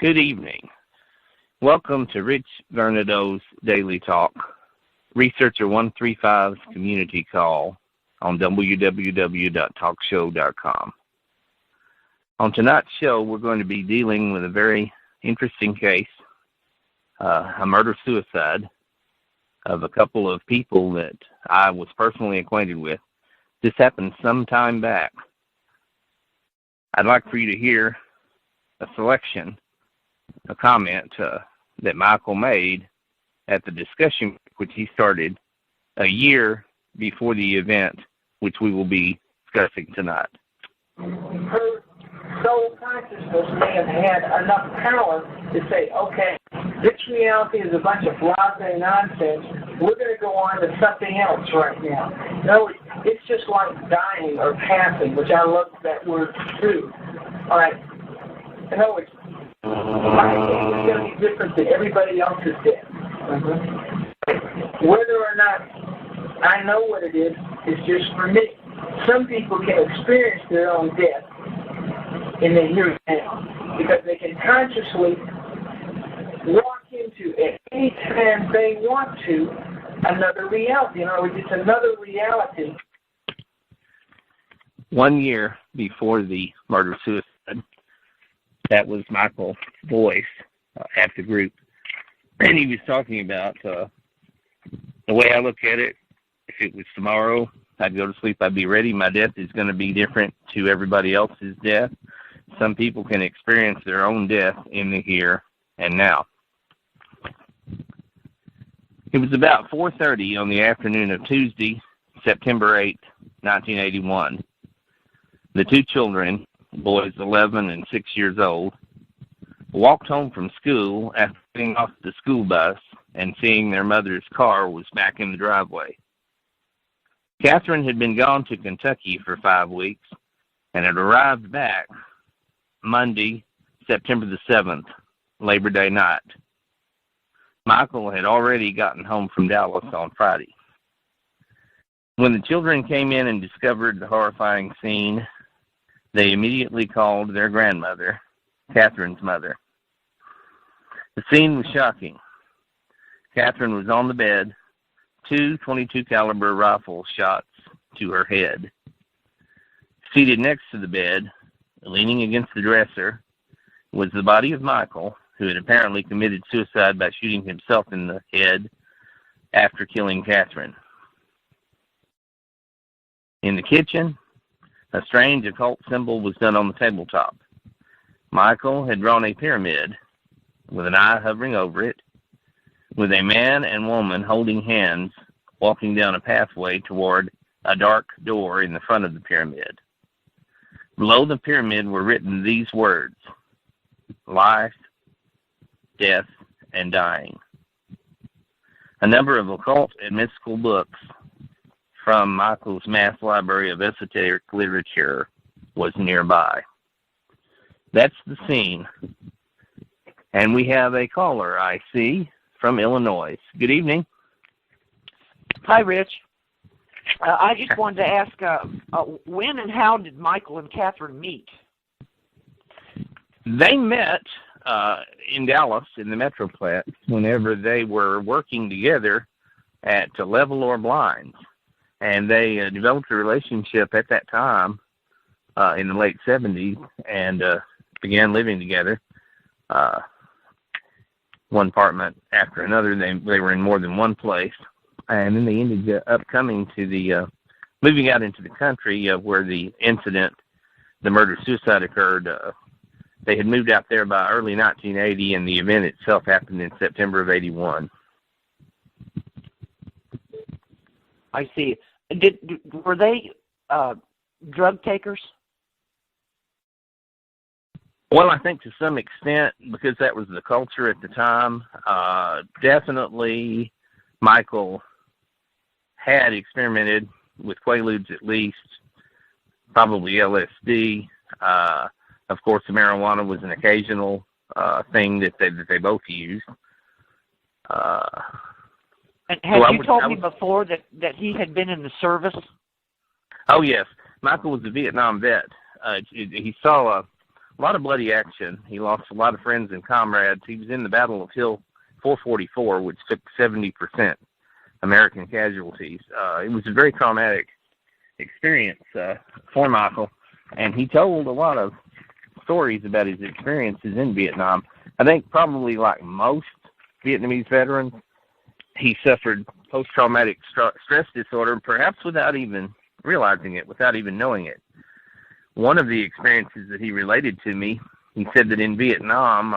Good evening. Welcome to Rich Vernadeau's Daily Talk, Researcher 135's Community Call on www.talkshow.com. On tonight's show, we're going to be dealing with a very interesting case, a murder-suicide of a couple of people that I was personally acquainted with. This happened some time back. I'd like for you to hear a selection, a comment that Michael made at the discussion which he started a year before the event which we will be discussing tonight. Her soul consciousness may have had enough power to say, okay, this reality is a bunch of blase nonsense. We're going to go on to something else right now. No, it's just like dying or passing, which I love that word too. All right. In other words, my death is going to be different than everybody else's death. Whether or not I know what it is just for me. Some people can experience their own death in the here and now because they can consciously walk into, at any time they want to, another reality. In other words, it's another reality. 1 year before the murder-suicide, that was Michael's voice at the group. And he was talking about the way I look at it, if it was tomorrow, I'd go to sleep, I'd be ready. My death is going to be different to everybody else's death. Some people can experience their own death in the here and now. It was about 4:30 on the afternoon of Tuesday, September 8, 1981. The two children, boys 11 and 6 years old, walked home from school after getting off the school bus and seeing their mother's car was back in the driveway. Catherine had been gone to Kentucky for 5 weeks and had arrived back Monday, September the 7th, Labor Day night. Michael had already gotten home from Dallas on Friday. When the children came in and discovered the horrifying scene, they immediately called their grandmother, Catherine's mother. The scene was shocking. Catherine was on the bed, 2 .22 caliber rifle shots to her head. Seated next to the bed, leaning against the dresser, was the body of Michael, who had apparently committed suicide by shooting himself in the head after killing Catherine. In the kitchen, a strange occult symbol was done on the tabletop. Michael had drawn a pyramid with an eye hovering over it, with a man and woman holding hands walking down a pathway toward a dark door in the front of the pyramid. Below the pyramid were written these words: life, death, and dying. A number of occult and mystical books from Michael's mass library of esoteric literature was nearby. That's the scene. And we have a caller, I see, from Illinois. Good evening. Hi, Rich. I just wanted to ask, when and how did Michael and Catherine meet? They met in Dallas in the Metroplex whenever they were working together at Level Blinds. And they developed a relationship at that time in the late 70s and began living together, one apartment after another. They were in more than one place. And then they ended up coming to moving out into the country where the incident, the murder-suicide occurred. They had moved out there by early 1980, and the event itself happened in September of 81. I see. Were they drug takers? Well, I think to some extent, because that was the culture at the time, definitely Michael had experimented with Quaaludes at least, probably LSD. Of course, the marijuana was an occasional thing that they both used. And had you told me before that he had been in the service? Oh, yes. Michael was a Vietnam vet. He saw a lot of bloody action. He lost a lot of friends and comrades. He was in the Battle of Hill 444, which took 70% American casualties. It was a very traumatic experience for Michael, and he told a lot of stories about his experiences in Vietnam. I think probably like most Vietnamese veterans, he suffered post-traumatic stress disorder, perhaps without even realizing it, without even knowing it. One of the experiences that he related to me, he said that in Vietnam,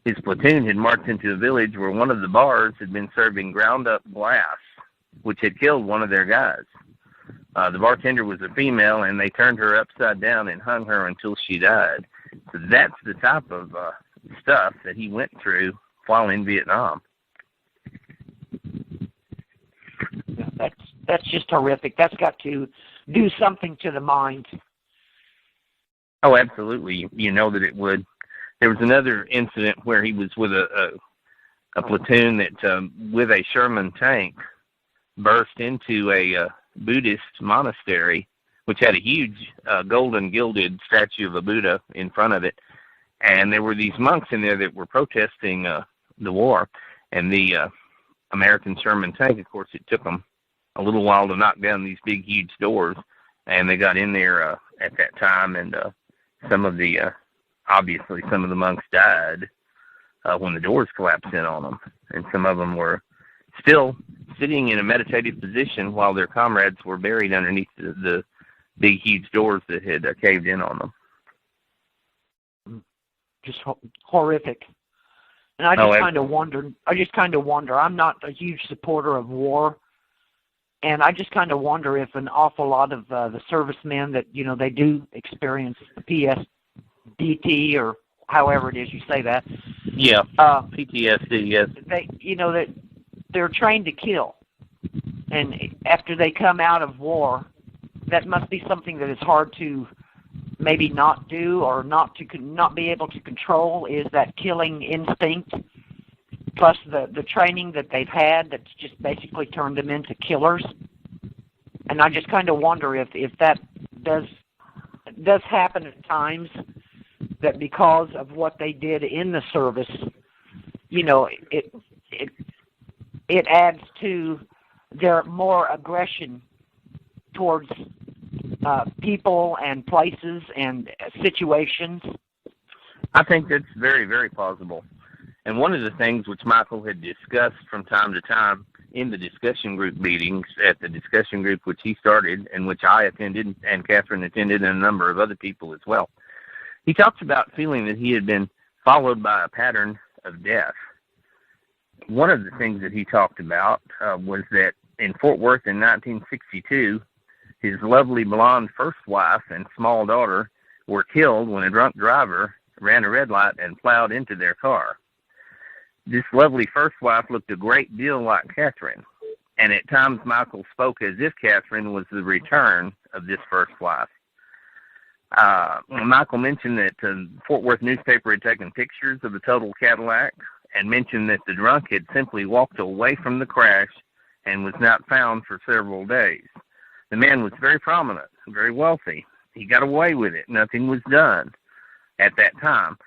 his platoon had marched into a village where one of the bars had been serving ground-up glass, which had killed one of their guys. The bartender was a female, and they turned her upside down and hung her until she died. So that's the type of stuff that he went through while in Vietnam. That's just horrific. That's got to do something to the mind. Oh, absolutely. You know that it would. There was another incident where he was with a platoon that, with a Sherman tank, burst into a Buddhist monastery, which had a huge golden gilded statue of a Buddha in front of it. And there were these monks in there that were protesting the war. And the American Sherman tank, of course, it took them a little while to knock down these big, huge doors. And they got in there at that time, and obviously some of the monks died when the doors collapsed in on them. And some of them were still sitting in a meditative position while their comrades were buried underneath the big, huge doors that had caved in on them. Just horrific. And I just kind of wonder, I'm not a huge supporter of war, and I just kind of wonder if an awful lot of the servicemen that, they do experience the PSDT, or however it is you say that. Yeah, PTSD, yes. That they're trained to kill. And after they come out of war, that must be something that is hard to maybe not do, or not be able to control, is that killing instinct, plus the training that they've had that's just basically turned them into killers. And I just kind of wonder if that does happen at times, that because of what they did in the service, it adds to their more aggression towards people and places and situations. I think that's very, very plausible. And one of the things which Michael had discussed from time to time in the discussion group meetings at the discussion group which he started, and which I attended and Catherine attended, and a number of other people as well, he talks about feeling that he had been followed by a pattern of death. One of the things that he talked about was that in Fort Worth in 1962, his lovely blonde first wife and small daughter were killed when a drunk driver ran a red light and plowed into their car. This lovely first wife looked a great deal like Catherine, and at times Michael spoke as if Catherine was the return of this first wife. Michael mentioned that the Fort Worth newspaper had taken pictures of the total Cadillac, and mentioned that the drunk had simply walked away from the crash and was not found for several days. The man was very prominent, very wealthy. He got away with it. Nothing was done at that time.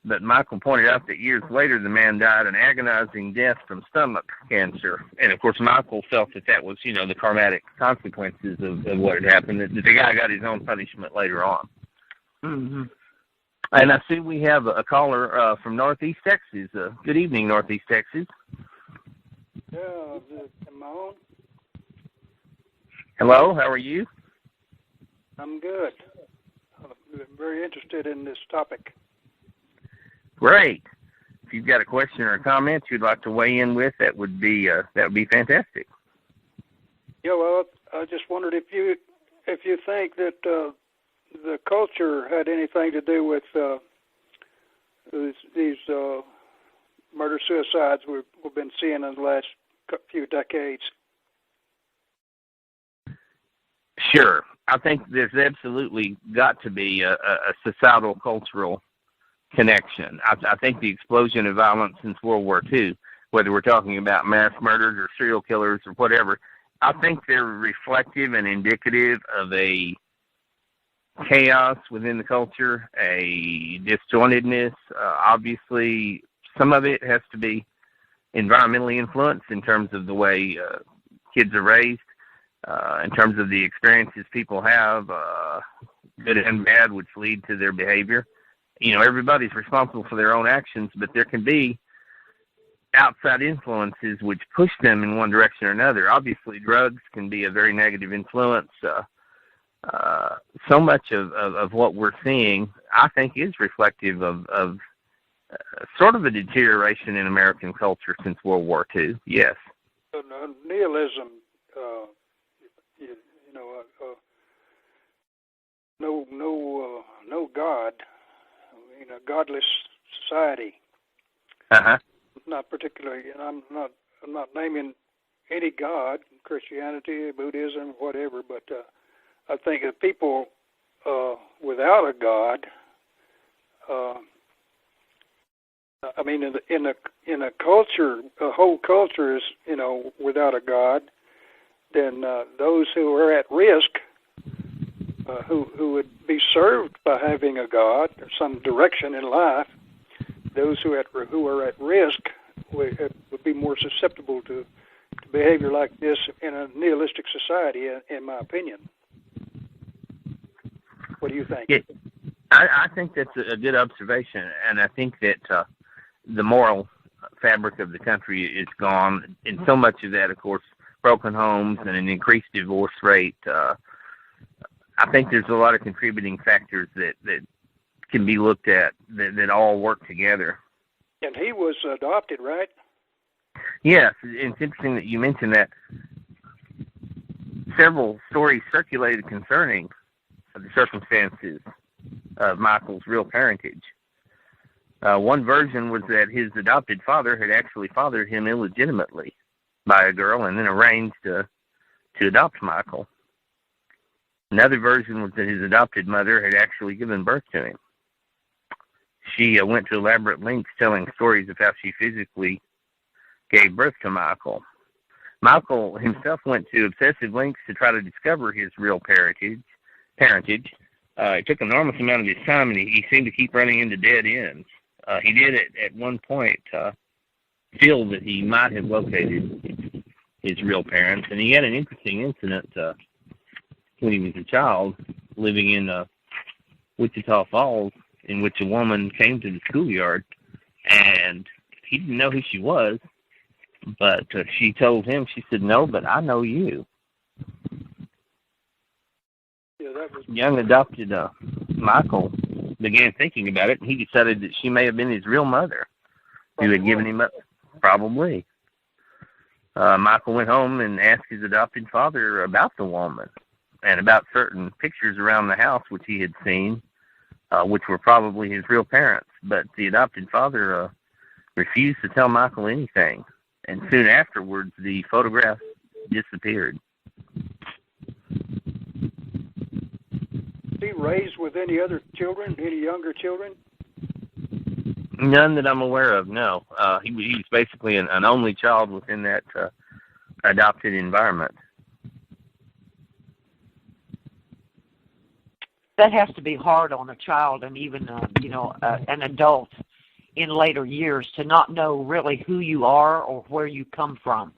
But Michael pointed out that years later, the man died an agonizing death from stomach cancer. And, of course, Michael felt that was, the karmatic consequences of what had happened, that the guy got his own punishment later on. Mm-hmm. And I see we have a caller from Northeast Texas. Good evening, Northeast Texas. Yeah, am I on? Hello, how are you? I'm good. I'm very interested in this topic. Great. If you've got a question or a comment you'd like to weigh in with, that would be fantastic. Yeah, well, I just wondered if you think that the culture had anything to do with these murder-suicides we've been seeing in the last few decades. Sure. I think there's absolutely got to be a societal, cultural connection. I think the explosion of violence since World War II, whether we're talking about mass murders or serial killers or whatever, I think they're reflective and indicative of a chaos within the culture, a disjointedness. Obviously, some of it has to be environmentally influenced in terms of the way kids are raised, in terms of the experiences people have, good and bad, which lead to their behavior. You know, everybody's responsible for their own actions, but there can be outside influences which push them in one direction or another. Obviously, drugs can be a very negative influence. So much of what we're seeing, I think, is reflective of sort of a deterioration in American culture since World War II. Yes. Nihilism, no God, godless society. Uh-huh. Not particularly, and I'm not naming any God, Christianity, Buddhism, whatever, but I think that people without a God, I mean, in a culture, a whole culture is, without a God, then those who are at risk, who would be served by having a God or some direction in life, those who are at risk would be more susceptible to behavior like this in a nihilistic society, in my opinion. What do you think? Yeah, I think that's a good observation, and I think that the moral fabric of the country is gone, and so much of that, of course, broken homes and an increased divorce rate. I think there's a lot of contributing factors that can be looked at that all work together. And he was adopted, right? Yes, it's interesting that you mentioned that. Several stories circulated concerning the circumstances of Michael's real parentage. One version was that his adopted father had actually fathered him illegitimately by a girl and then arranged to adopt Michael. Another version was that his adopted mother had actually given birth to him. She went to elaborate lengths telling stories of how she physically gave birth to Michael. Michael himself went to obsessive lengths to try to discover his real parentage. It took an enormous amount of his time, and he seemed to keep running into dead ends. He did at one point feel that he might have located his real parents, and he had an interesting incident when he was a child living in Wichita Falls, in which a woman came to the schoolyard, and he didn't know who she was, but she told him, she said, "No, but I know you." Yeah, that was... Young adopted Michael began thinking about it, and he decided that she may have been his real mother, who had given him up. Probably. Michael went home and asked his adopted father about the woman and about certain pictures around the house which he had seen, which were probably his real parents. But the adopted father refused to tell Michael anything, and soon afterwards the photograph disappeared. Was he raised with any other children, any younger children? None that I'm aware of, no. He was basically an only child within that adopted environment. That has to be hard on a child and even, an adult in later years to not know really who you are or where you come from.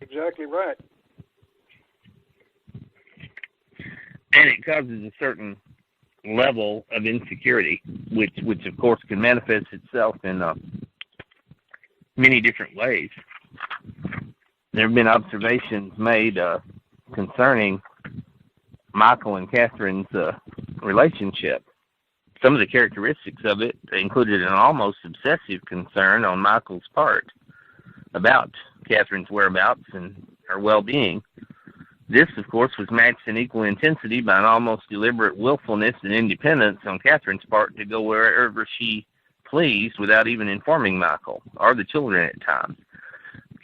Exactly right. And it causes a certain level of insecurity, which of course can manifest itself in many different ways. There have been observations made concerning Michael and Catherine's relationship. Some of the characteristics of it included an almost obsessive concern on Michael's part about Catherine's whereabouts and her well-being. This, of course, was matched in equal intensity by an almost deliberate willfulness and independence on Catherine's part to go wherever she pleased without even informing Michael or the children at times.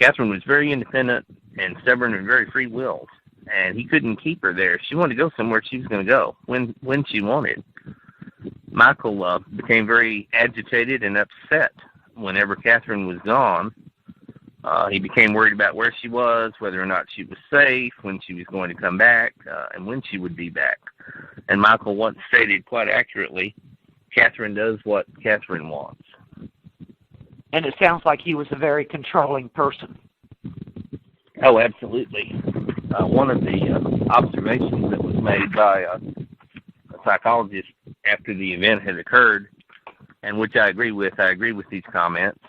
Catherine was very independent and stubborn and very free-willed, and he couldn't keep her there. She wanted to go somewhere, she was going to go when she wanted. Michael became very agitated and upset whenever Catherine was gone. He became worried about where she was, whether or not she was safe, when she was going to come back, and when she would be back. And Michael once stated quite accurately, Katherine does what Katherine wants. And it sounds like he was a very controlling person. Oh, absolutely. One of the observations that was made by a psychologist after the event had occurred, and which I agree with these comments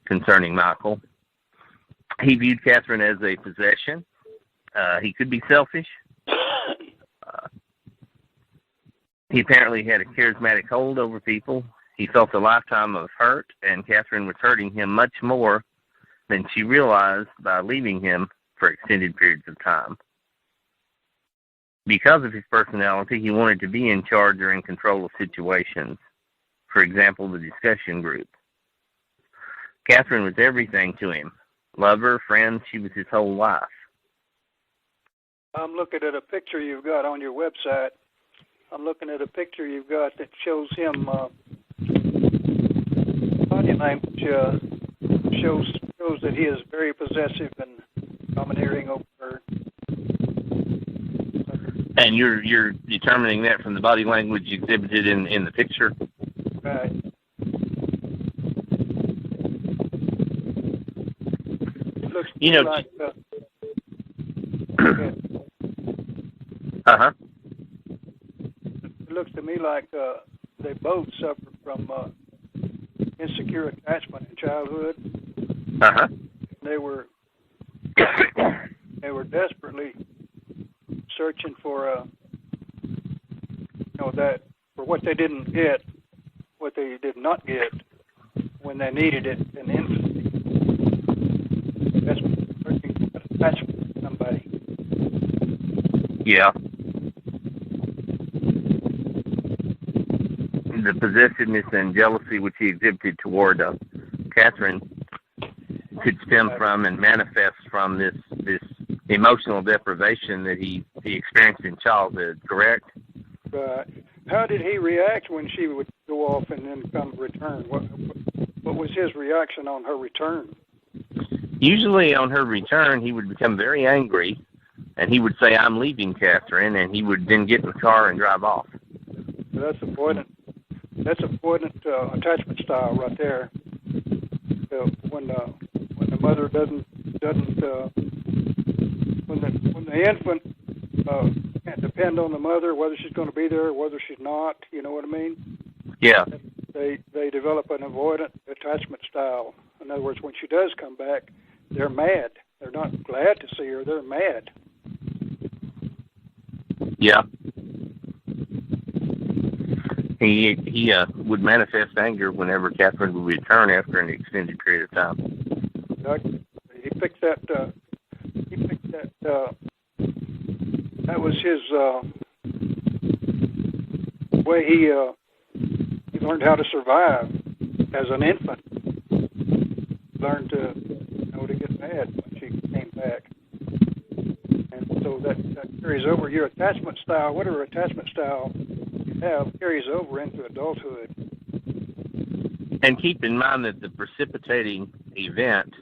concerning Michael. He viewed Katherine as a possession. He could be selfish. He apparently had a charismatic hold over people. He felt a lifetime of hurt, and Katherine was hurting him much more than she realized by leaving him for extended periods of time. Because of his personality, he wanted to be in charge or in control of situations. For example, the discussion group. Katherine was everything to him. Lover, friend, she was his whole life. I'm looking at a picture you've got on your website. I'm looking at a picture you've got that shows him body language shows that he is very possessive and domineering over her. And you're determining that from the body language exhibited in the picture? Right. It looks to me like uh-huh. It looks to me like they both suffered from insecure attachment in childhood. Uh-huh. They were desperately searching for that for what they didn't get, what they did not get when they needed it in infancy. That's searching for attachment to somebody. Yeah. The possessiveness and jealousy which he exhibited toward Katherine could stem from and manifest from this emotional deprivation that he experienced in childhood, correct? Right. How did he react when she would go off and then come return? What was his reaction on her return? Usually on her return, he would become very angry, and he would say, "I'm leaving, Katherine," and he would then get in the car and drive off. That's avoidant. That's avoidant attachment style right there. When the mother doesn't when the infant can't depend on the mother, whether she's going to be there, whether she's not. You know what I mean? Yeah. They develop an avoidant attachment style. In other words, when she does come back, they're mad. They're not glad to see her. They're mad. Yeah. He would manifest anger whenever Katherine would return after an extended period of time. He picked that. That was his way he learned how to survive as an infant. Learned to get mad when she came back, and so that carries over. Your attachment style, whatever attachment style you have, carries over into adulthood. And keep in mind that the precipitating event,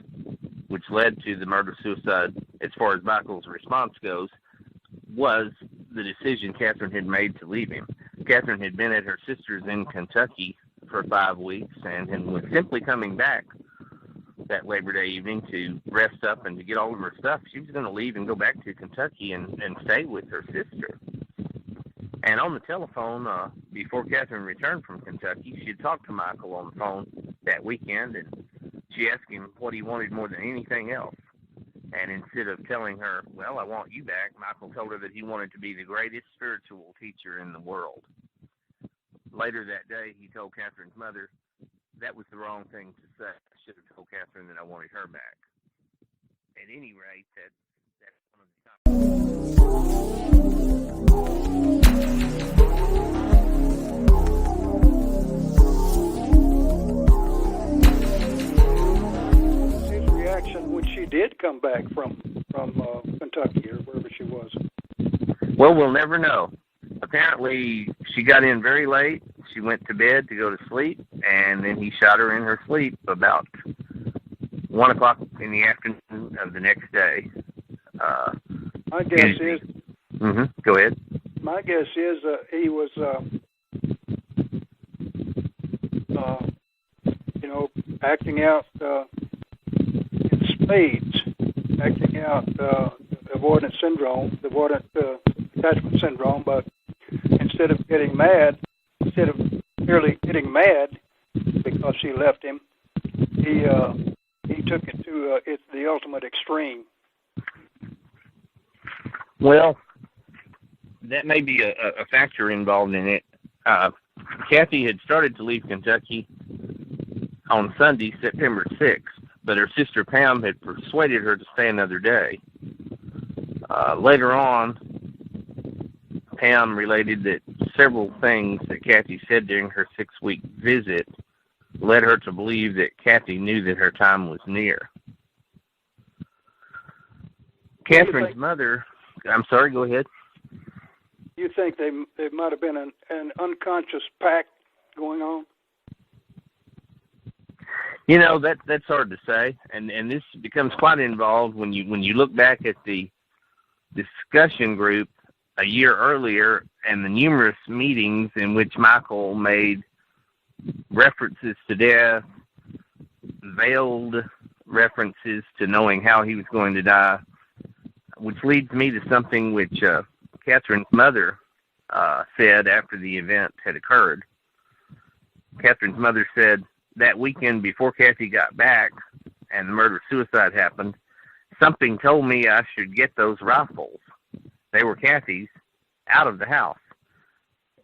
which led to the murder-suicide, as far as Michael's response goes, was the decision Katherine had made to leave him. Katherine had been at her sister's in Kentucky for 5 weeks and was simply coming back that Labor Day evening to rest up and to get all of her stuff. She was going to leave and go back to Kentucky and stay with her sister. And on the telephone, before Katherine returned from Kentucky, she had talked to Michael on the phone that weekend, and she asked him what he wanted more than anything else. And instead of telling her, "Well, I want you back," Michael told her that he wanted to be the greatest spiritual teacher in the world. Later that day, he told Katherine's mother, "That was the wrong thing to say. I should have told Katherine that I wanted her back." At any rate, that's one of the His reaction when she did come back from Kentucky or wherever she was. Well, we'll never know. Apparently, she got in very late. She went to bed to go to sleep, and then he shot her in her sleep about 1 o'clock in the afternoon of the next day. My guess is. Go ahead. My guess is he was, acting out in spades, acting out avoidant syndrome, the avoidant attachment syndrome. But instead of merely getting mad because she left him, he took it to the ultimate extreme. Well, that may be a factor involved in it. Kathy had started to leave Kentucky on Sunday, September 6th, but her sister Pam had persuaded her to stay another day. Later on, Pam related that several things that Kathy said during her 6-week visit led her to believe that Kathy knew that her time was near. Catherine's mother... I'm sorry, go ahead. You think there might have been an unconscious pact going on? That's hard to say, and this becomes quite involved when you look back at the discussion group a year earlier and the numerous meetings in which Michael made references to death, veiled references to knowing how he was going to die, which leads me to something which Catherine's mother said after the event had occurred. Catherine's mother said, that weekend before Kathy got back and the murder-suicide happened, something told me I should get those rifles. They were Kathy's, out of the house.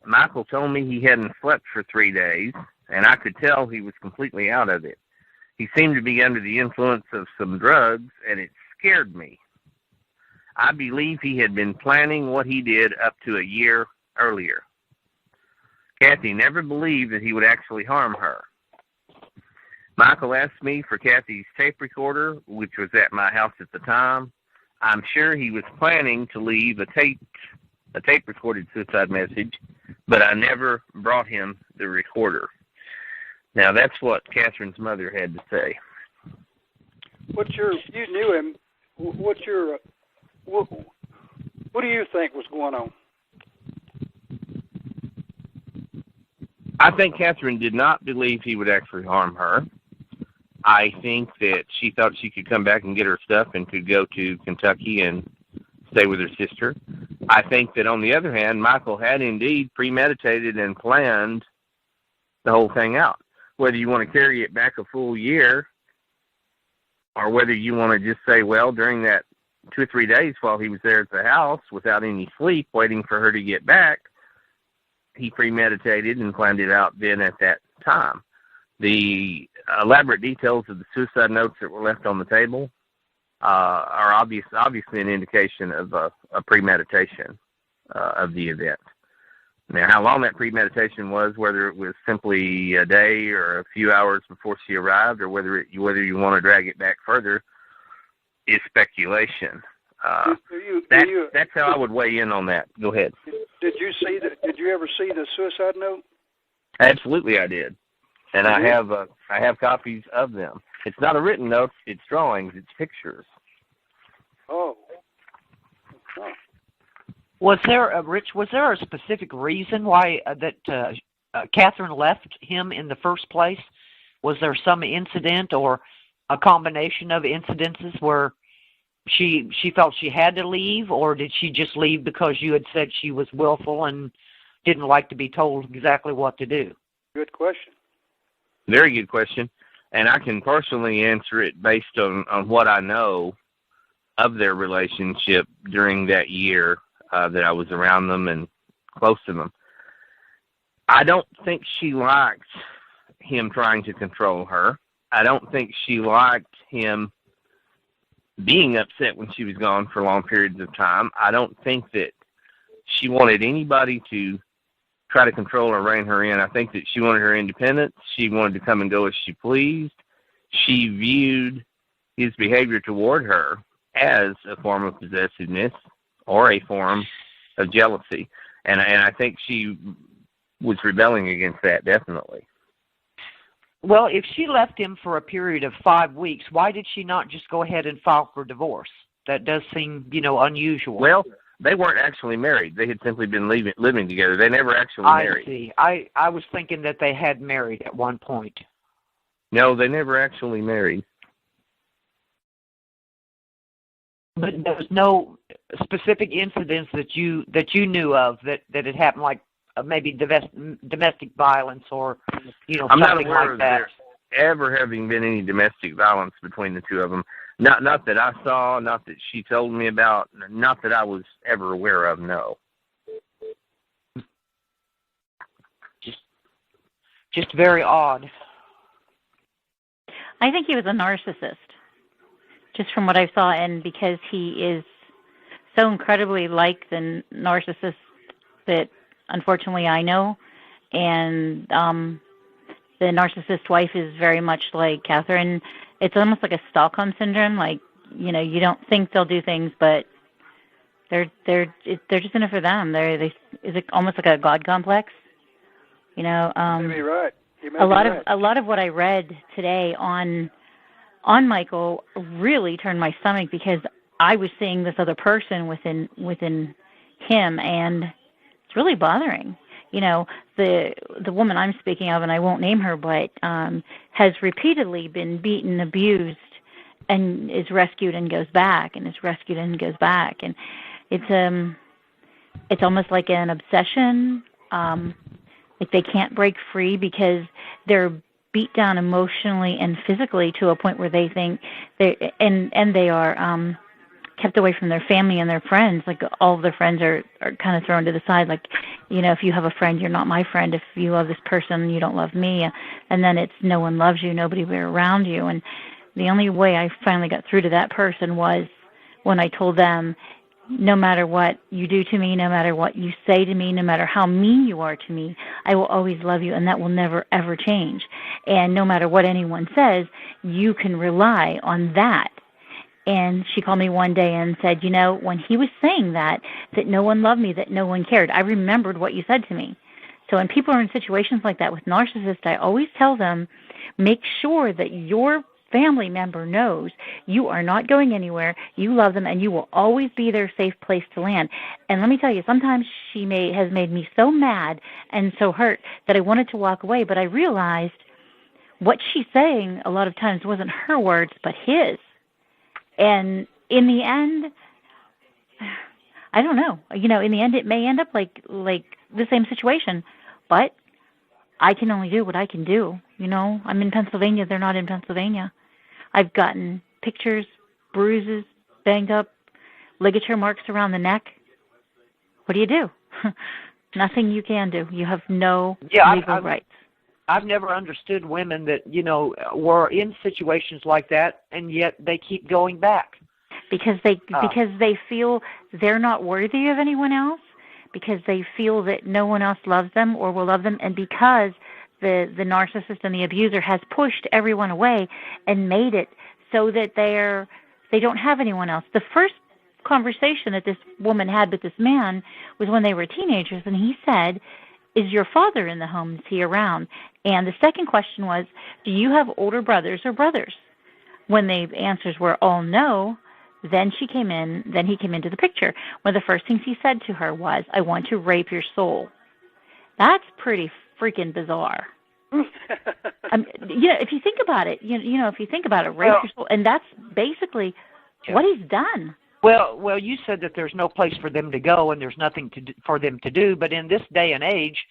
Michael told me he hadn't slept for 3 days, and I could tell he was completely out of it. He seemed to be under the influence of some drugs, and it scared me. I believe he had been planning what he did up to a year earlier. Kathy never believed that he would actually harm her. Michael asked me for Kathy's tape recorder, which was at my house at the time. I'm sure he was planning to leave a tape-recorded suicide message, but I never brought him the recorder. Now, that's what Catherine's mother had to say. You knew him. What do you think was going on? I think Katherine did not believe he would actually harm her. I think that she thought she could come back and get her stuff and could go to Kentucky and stay with her sister. I think that, on the other hand, Michael had indeed premeditated and planned the whole thing out. Whether you want to carry it back a full year or whether you want to just say, well, during that 2 or 3 days while he was there at the house without any sleep, waiting for her to get back, he premeditated and planned it out then at that time. The elaborate details of the suicide notes that were left on the table are obviously an indication of a premeditation of the event. Now, how long that premeditation was, whether it was simply a day or a few hours before she arrived, or whether you want to drag it back further, is speculation. That's how I would weigh in on that. Go ahead. Did you ever see the suicide note? Absolutely, I did, and I have copies of them. It's not a written note; it's drawings, it's pictures. Oh. Huh. Was there a specific reason why that Katherine left him in the first place? Was there some incident or a combination of incidences where she felt she had to leave, or did she just leave because you had said she was willful and didn't like to be told exactly what to do? Good question. Very good question. And I can partially answer it based on what I know of their relationship during that year that I was around them and close to them. I don't think she liked him trying to control her. I don't think she liked him being upset when she was gone for long periods of time. I don't think that she wanted anybody to try to control or rein her in. I think that she wanted her independence. She wanted to come and go as she pleased. She viewed his behavior toward her as a form of possessiveness or a form of jealousy. And I think she was rebelling against that, definitely. Well, if she left him for a period of 5 weeks, why did she not just go ahead and file for divorce? That does seem, unusual. Well, they weren't actually married. They had simply been living together. They never actually married. I see. I was thinking that they had married at one point. No, they never actually married. But there was no specific incidents that you knew of that had happened, like maybe domestic violence or I'm not something aware like of that. there ever having been any domestic violence between the two of them. Not that I saw, not that she told me about, not that I was ever aware of. No. Just very odd. I think he was a narcissist, just from what I saw, and because he is so incredibly like the narcissist that unfortunately I know, and the narcissist wife is very much like Catherine. It's almost like a Stockholm syndrome. Like, you don't think they'll do things, but they're just in it for them. Is it almost like a God complex? You may be right. A lot of what I read today on Michael really turned my stomach, because I was seeing this other person within him, and it's really bothering. The woman I'm speaking of, and I won't name her, but has repeatedly been beaten, abused, and is rescued and goes back, and is rescued and goes back, and it's almost like an obsession. Like they can't break free because they're beat down emotionally and physically to a point where they think they are kept away from their family and their friends. Like all of their friends are kind of thrown to the side. Like, if you have a friend, you're not my friend. If you love this person, you don't love me. And then it's no one loves you, nobody will around you. And the only way I finally got through to that person was when I told them, no matter what you do to me, no matter what you say to me, no matter how mean you are to me, I will always love you, and that will never, ever change. And no matter what anyone says, you can rely on that. And she called me one day and said, when he was saying that no one loved me, that no one cared, I remembered what you said to me. So when people are in situations like that with narcissists, I always tell them, make sure that your family member knows you are not going anywhere, you love them, and you will always be their safe place to land. And let me tell you, sometimes she has made me so mad and so hurt that I wanted to walk away, but I realized what she's saying a lot of times wasn't her words, but his. And in the end, I don't know. In the end, it may end up like the same situation, but I can only do what I can do. I'm in Pennsylvania. They're not in Pennsylvania. I've gotten pictures, bruises, banged up, ligature marks around the neck. What do you do? Nothing you can do. You have no legal rights. I've never understood women that, were in situations like that, and yet they keep going back. Because they feel they're not worthy of anyone else, because they feel that no one else loves them or will love them, and because the narcissist and the abuser has pushed everyone away and made it so that they don't have anyone else. The first conversation that this woman had with this man was when they were teenagers, and he said, is your father in the home? Is he around? And the second question was, do you have older brothers or brothers? When the answers were all no, then he came into the picture. One of the first things he said to her was, I want to rape your soul. That's pretty freaking bizarre. If you think about it, rape your soul, and that's basically what he's done. Well, you said that there's no place for them to go and there's nothing for them to do, but in this day and age,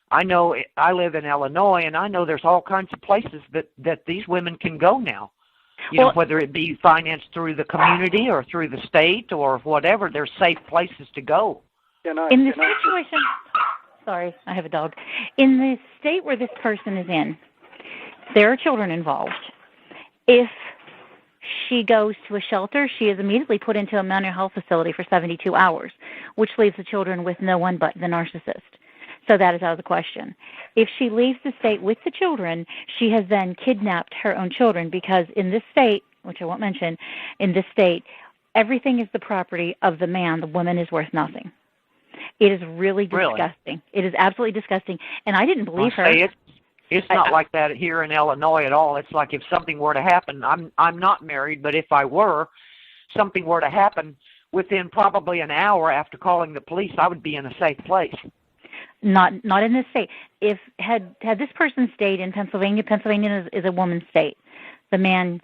I know I live in Illinois, and I know there's all kinds of places that these women can go now. Whether it be financed through the community or through the state or whatever, there's safe places to go. In this situation, sorry, I have a dog. In the state where this person is in, there are children involved. If she goes to a shelter, she is immediately put into a mental health facility for 72 hours, which leaves the children with no one but the narcissist. So that is out of the question. If she leaves the state with the children, she has then kidnapped her own children, because in this state, which I won't mention, in this state, everything is the property of the man. The woman is worth nothing. It is really disgusting. It is absolutely disgusting. And I didn't believe her. It's not like that here in Illinois at all. It's like if something were to happen, I'm not married, but if I were, something were to happen, within probably an hour after calling the police, I would be in a safe place. Not in this state. If had this person stayed in Pennsylvania, Pennsylvania is a woman's state. The man,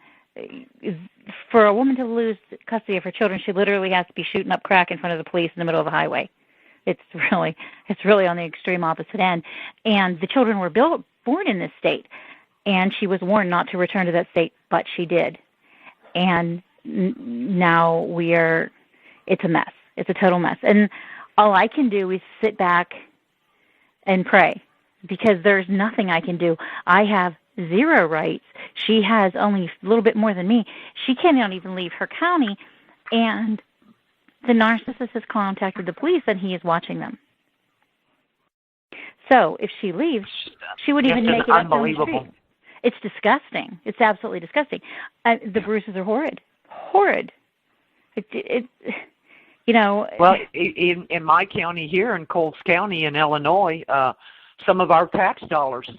for a woman to lose custody of her children, she literally has to be shooting up crack in front of the police in the middle of a highway. It's really on the extreme opposite end. And the children were born in this state, and she was warned not to return to that state, but she did. And now it's a mess. It's a total mess. And all I can do is sit back and pray, because there's nothing I can do. I have zero rights. She has only a little bit more than me. She cannot even leave her county, and the narcissist has contacted the police, and he is watching them. So if she leaves, she wouldn't even make it up on the street. It's disgusting. It's absolutely disgusting. The bruises are horrid. Horrid. Well, in my county here, in Coles County in Illinois, some of our tax dollars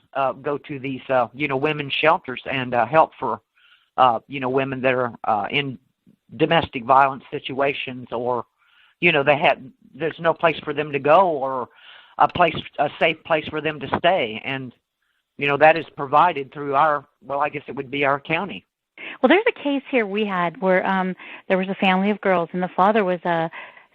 go to these, women's shelters and help for, women that are in domestic violence situations, or, there's no place for them to go, or a safe place for them to stay, and that is provided through I guess it would be our county. Well, there's a case here we had where there was a family of girls, and the father was a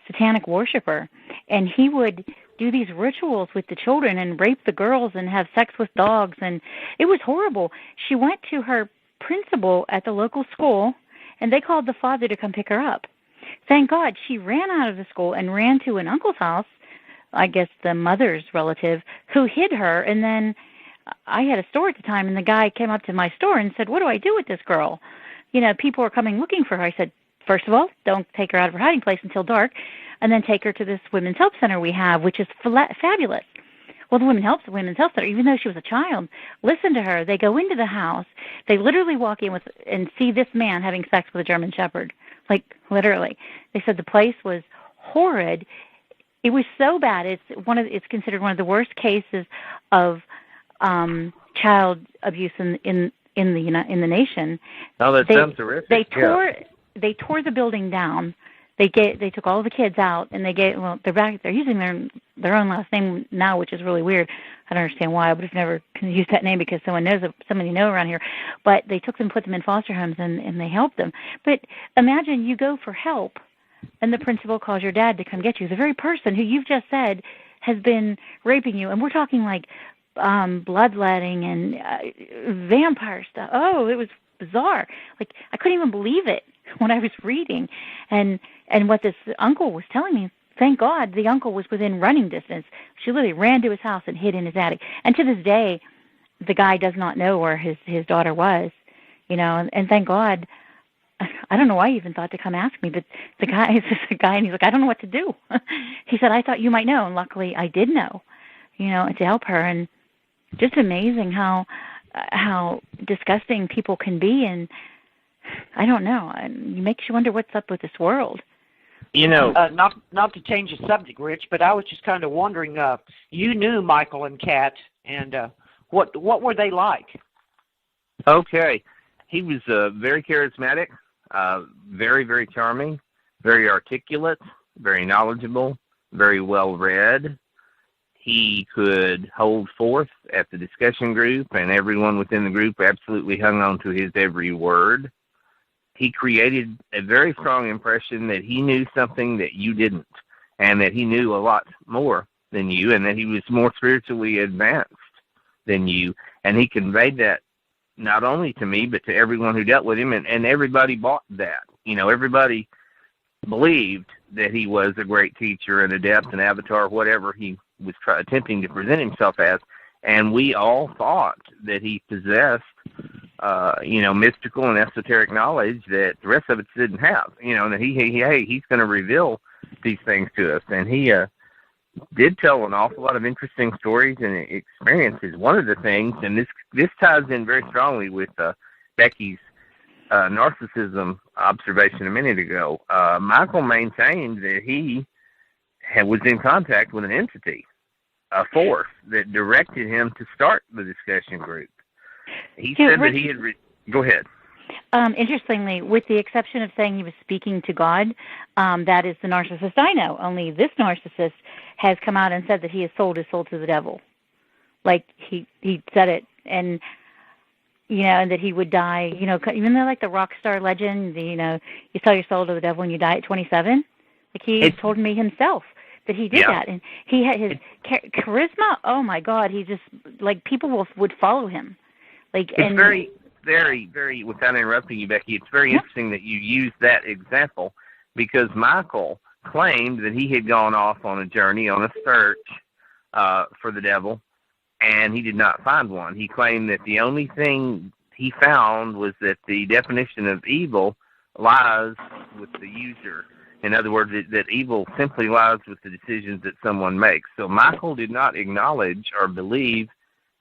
satanic worshiper, and he would do these rituals with the children and rape the girls and have sex with dogs, and it was horrible. She went to her principal at the local school, and they called the father to come pick her up. Thank God she ran out of the school and ran to an uncle's house, I guess the mother's relative, who hid her, and then I had a store at the time, and the guy came up to my store and said, "What do I do with this girl? People are coming looking for her." I said, first of all, don't take her out of her hiding place until dark, and then take her to this women's help center we have, which is fabulous. Well, the women's help center, even though she was a child, listen to her. They go into the house. They literally walk in and see this man having sex with a German Shepherd. Like, literally. They said the place was horrid. It was so bad. It's considered one of the worst cases of child abuse in the nation. Oh, that sounds terrific. They tore the building down. They took all the kids out, and they're using their own last name now, which is really weird. I don't understand why. I would have never used that name because somebody know around here. But they took them, put them in foster homes, and they helped them. But imagine you go for help, and the principal calls your dad to come get you. The very person who you've just said has been raping you, and we're talking like bloodletting and vampire stuff. Oh, it was bizarre. Like, I couldn't even believe it when I was reading. And what this uncle was telling me, thank God the uncle was within running distance. She literally ran to his house and hid in his attic. And to this day, the guy does not know where his daughter was, and thank God. I don't know why he even thought to come ask me, but the guy is just a guy, and he's like, I don't know what to do. He said, I thought you might know, and luckily I did know, to help her. And just amazing how disgusting people can be, and I don't know. It makes you wonder what's up with this world. Not to change the subject, Rich, but I was just kind of wondering. You knew Michael and Kat, and what were they like? Okay, he was very charismatic, very, very charming, very articulate, very knowledgeable, very well read. He could hold forth at the discussion group, and everyone within the group absolutely hung on to his every word. He created a very strong impression that he knew something that you didn't, and that he knew a lot more than you, and that he was more spiritually advanced than you. And he conveyed that not only to me, but to everyone who dealt with him, and everybody bought that. Everybody believed that he was a great teacher, an adept, an avatar, whatever he was attempting to present himself as, and we all thought that he possessed, mystical and esoteric knowledge that the rest of us didn't have. And that he's going to reveal these things to us, and he did tell an awful lot of interesting stories and experiences. One of the things, and this ties in very strongly with Becky's narcissism observation a minute ago. Michael maintained that he was in contact with an entity, a force that directed him to start the discussion group. He said that he had... Go ahead. Interestingly, with the exception of saying he was speaking to God, that is the narcissist I know. Only this narcissist has come out and said that he has sold his soul to the devil. Like he said it, and and that he would die. Even though like the rock star legend, you sell your soul to the devil and you die at 27. Like he told me himself that he did that, and he had his charisma. Oh my God, he just like people would follow him. Like it's very, very, very. Without interrupting you, Becky, it's very interesting that you use that example because Michael claimed that he had gone off on a journey, on a search for the devil, and he did not find one. He claimed that the only thing he found was that the definition of evil lies with the user. In other words, that evil simply lies with the decisions that someone makes. So Michael did not acknowledge or believe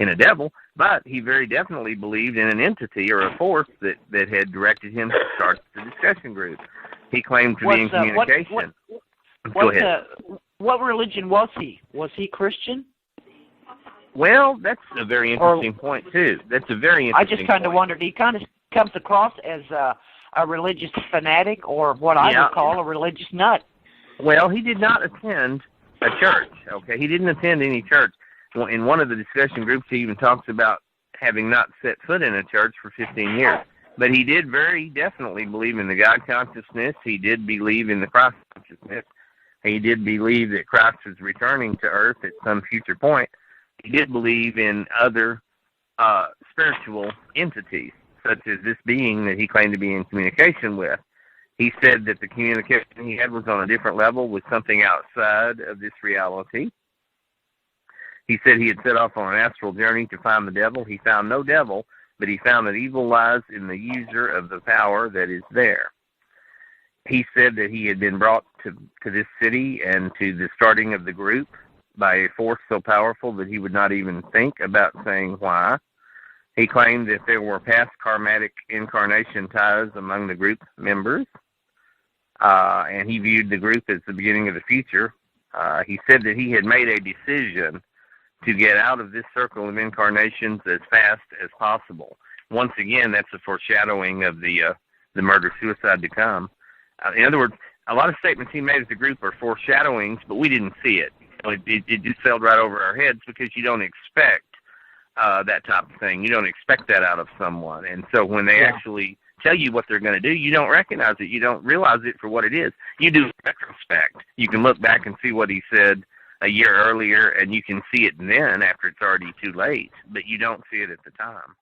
in a devil, but he very definitely believed in an entity or a force that had directed him to start the discussion group. He claimed to be in communication. Go ahead. What religion was he? Was he Christian? Well, that's a very interesting point, too. That's a very interesting point. I just kind of wondered. He kind of comes across as a religious fanatic or what I would call a religious nut. Well, he did not attend a church, okay? He didn't attend any church. In one of the discussion groups, he even talks about having not set foot in a church for 15 years. But he did very definitely believe in the God consciousness. He did believe in the Christ consciousness. He did believe that Christ was returning to earth at some future point. He did believe in other spiritual entities, such as this being that he claimed to be in communication with. He said that the communication he had was on a different level, with something outside of this reality. He said he had set off on an astral journey to find the devil. He found no devil, but he found that evil lies in the user of the power that is there. He said that he had been brought to this city and to the starting of the group by a force so powerful that he would not even think about saying why. He claimed that there were past karmatic incarnation ties among the group members, and he viewed the group as the beginning of the future. He said that he had made a decision to get out of this circle of incarnations as fast as possible. Once again, that's a foreshadowing of the murder-suicide to come. In other words, a lot of statements he made as a group are foreshadowings, but we didn't see it. It just sailed right over our heads because you don't expect that type of thing. You don't expect that out of someone. And so when they actually tell you what they're going to do, you don't recognize it. You don't realize it for what it is. You do retrospect. You can look back and see what he said a year earlier, and you can see it then after it's already too late, but you don't see it at the time.